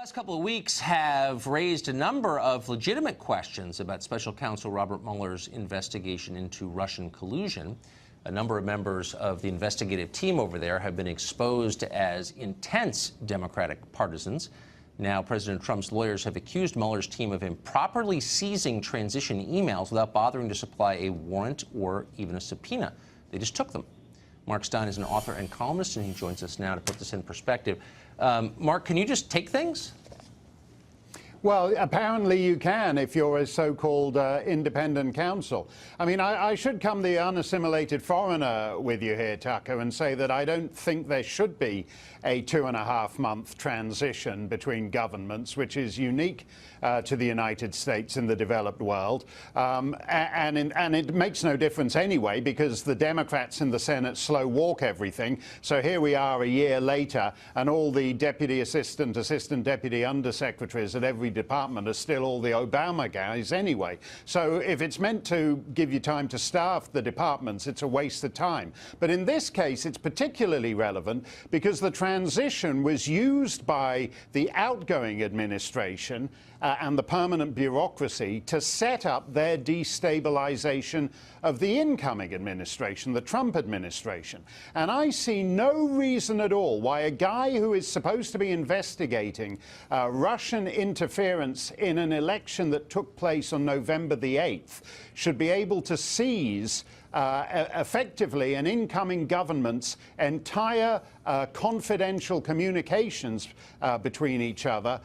Last couple of weeks have raised a number of legitimate questions about Special Counsel Robert Mueller's investigation into Russian collusion. A number of members of the investigative team over there have been exposed as intense Democratic partisans. Now, President Trump's lawyers have accused Mueller's team of improperly seizing transition emails without bothering to supply a warrant or even a subpoena. They just took them. Mark Stein is an author and columnist, and he joins us now to put this in perspective. Mark, can you just take things? Well, apparently you can if you're a so-called independent counsel. I mean, I should come the unassimilated foreigner with you here, Tucker, and say that I don't think there should be a 2.5-month transition between governments, which is unique to the United States in the developed world. And it makes no difference anyway, because the Democrats in the Senate slow walk everything. So here we are a year later, and all the deputy assistant deputy undersecretaries at every department are still all the Obama guys anyway. So if it's meant to give you time to staff the departments, it's a waste of time. But in this case, it's particularly relevant because the transition was used by the outgoing administration and the permanent bureaucracy to set up their destabilization of the incoming administration, the Trump administration. And I see no reason at all why a guy who is supposed to be investigating Russian interference in an election that took place on November the 8th should be able to seize effectively an incoming government's entire confidential communications between each other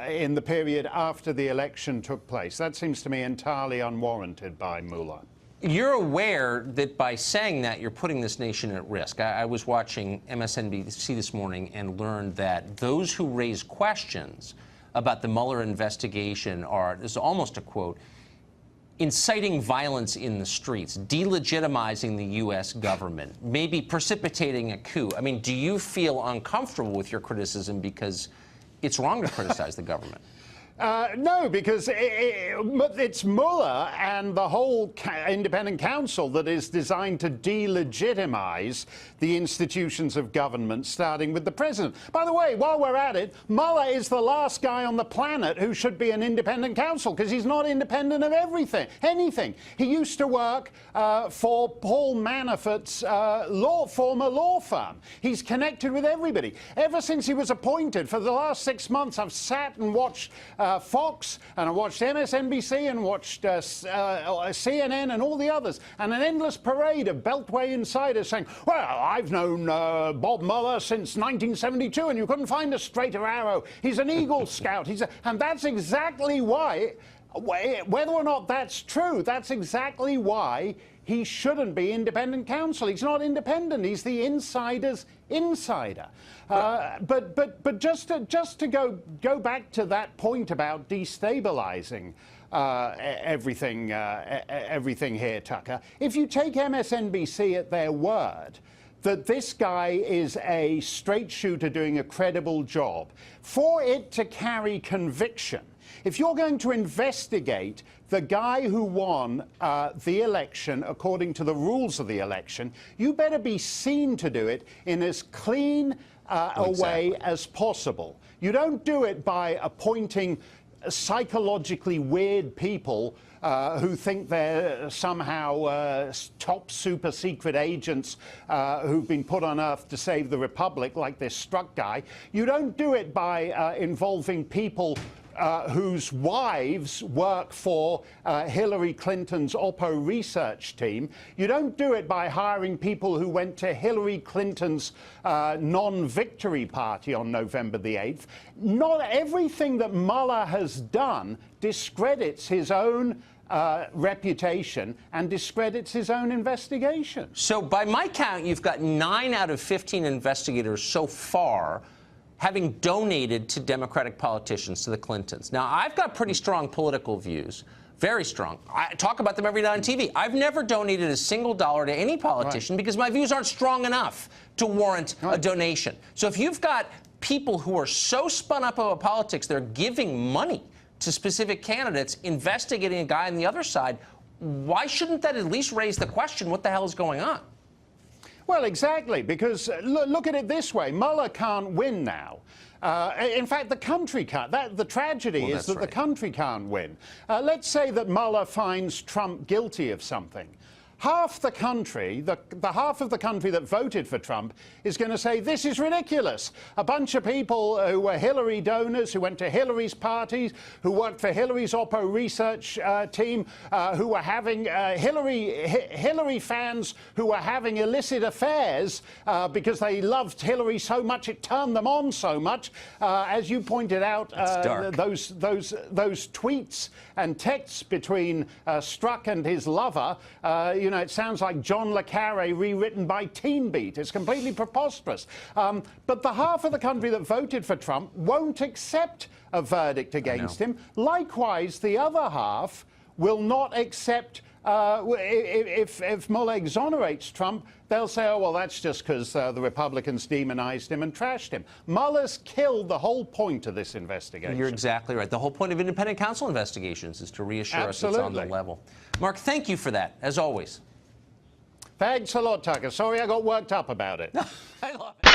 in the period after the election took place. That seems to me entirely unwarranted by Mueller. You're aware that by saying that, you're putting this nation at risk. I was watching MSNBC this morning and learned that those who raise questions about the Mueller investigation are, this is almost a quote, inciting violence in the streets, delegitimizing the U.S. government, maybe precipitating a coup. I mean, do you feel uncomfortable with your criticism because it's wrong to criticize the government? No, because it's Mueller and the whole independent counsel that is designed to delegitimize the institutions of government, starting with the president. By the way, while we're at it, Mueller is the last guy on the planet who should be an independent counsel, because he's not independent of anything. He used to work for Paul Manafort's former law firm. He's connected with everybody. Ever since he was appointed, for the last 6 months, I've sat and watched Fox, and I watched MSNBC and watched CNN and all the others, and an endless parade of Beltway insiders saying, well, I've known Bob Mueller since 1972 and you couldn't find a straighter arrow. He's an Eagle Scout. And that's exactly why, whether or not that's true, that's exactly why he shouldn't be independent counsel. He's not independent. He's the insider's insider. But just to go back to that point about destabilizing everything here, Tucker, if you take MSNBC at their word that this guy is a straight shooter doing a credible job, for it to carry conviction, if you're going to investigate the guy who won the election according to the rules of the election, you better be seen to do it in as clean a way as possible. You don't do it by appointing psychologically weird people who think they're somehow top super secret agents who've been put on earth to save the Republic, like this Strzok guy. You don't do it by involving people whose wives work for Hillary Clinton's Oppo research team. You don't do it by hiring people who went to Hillary Clinton's non-victory party on November the 8th. Not everything that Mueller has done discredits his own reputation and discredits his own investigation. So by my count, you've got 9 out of 15 investigators so far having donated to Democratic politicians, to the Clintons. Now, I've got pretty strong political views, very strong. I talk about them every night on TV. I've never donated a single dollar to any politician because my views aren't strong enough to warrant a donation. So if you've got people who are so spun up about politics, they're giving money to specific candidates, investigating a guy on the other side, why shouldn't that at least raise the question, what the hell is going on? Well, exactly, because look at it this way. Mueller can't win now. In fact, the country can't. The tragedy is that the country can't win. Let's say that Mueller finds Trump guilty of something. Half the country, the half of the country that voted for Trump, is going to say, this is ridiculous. A bunch of people who were Hillary donors, who went to Hillary's parties, who worked for Hillary's Oppo research team, who were having Hillary fans who were having illicit affairs because they loved Hillary so much, it turned them on so much. As you pointed out, those tweets and texts between Strzok and his lover, you know, it sounds like John le Carre rewritten by Teen Beat. It's completely preposterous. But the half of the country that voted for Trump won't accept a verdict against him. Likewise, the other half will not accept, if Mueller exonerates Trump, they'll say, oh, well, that's just because the Republicans demonized him and trashed him. Mueller's killed the whole point of this investigation. You're exactly right. The whole point of independent counsel investigations is to reassure us it's on the level. Mark, thank you for that, as always. Thanks a lot, Tucker. Sorry I got worked up about it. I love it.